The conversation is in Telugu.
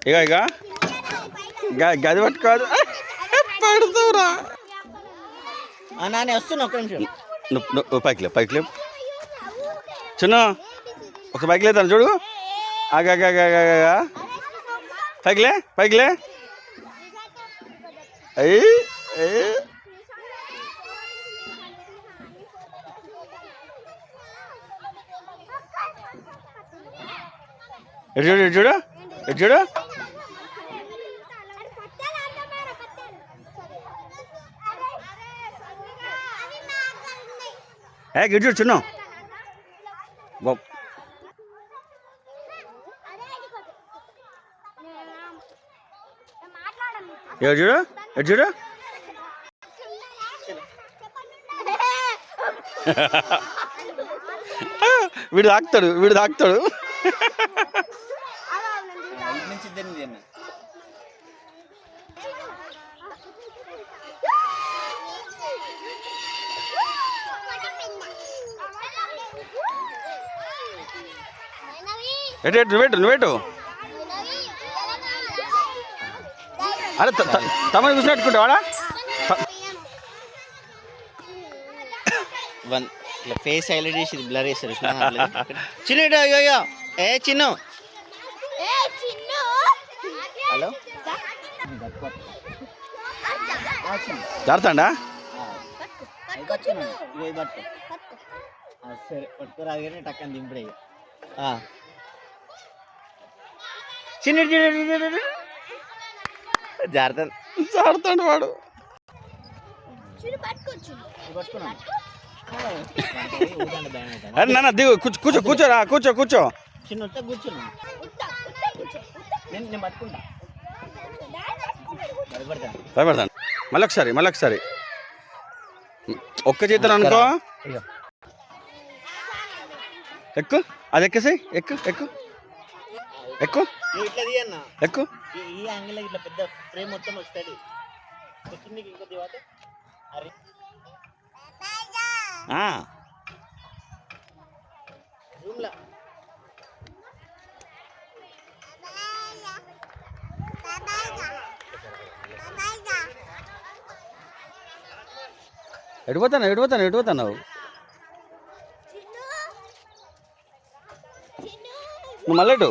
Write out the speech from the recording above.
ఇక ఇక గది పట్టుకోదు పడుతురా నానే వస్తున్నా ఒక్క నిమిషం. నువ్వు పైకి లేవు పైకి లేవు చిన్న ఒక పైకి లేతాను చూడు ఆగా పైకిలే పైకిలే అయ్యి ఎటు చూడు ఎటు చూడు ఎటు చూడు గిట్ చూడు చిన్న ఎటు చూడు ఎటు చూడు వీడు తాకుతాడు నువ్వేటు అరే తమని కూర్చోట్టుకుంటావాడా ఫేస్ హైలైట్ చేసి బ్లర్ చేస్తారు చిన్న అయ్యో ఏ చిన్న హలో జారుతాడా సరే పట్టుకురాగానే టక్కని దింపుడే చిన్న జారుతాడు వాడు అరే నాన్న దిగు కూర్చో చిన్న కూర్చున్నా నేను పట్టుకుంటా భయపడతాను మళ్ళీ ఒకసారి ఒక్క చేతులు అనుకో ఎక్కు అది ఎక్కేసాయి ఎక్కు ఈ యాంగిల్ ఇట్లా పెద్ద ఫ్రేమ్ మొత్తం వస్తుంది ఇంకొద్ది వాత అరే రూమ్లా ఎడిపోతాను నువ్వు మళ్ళీ ఇటు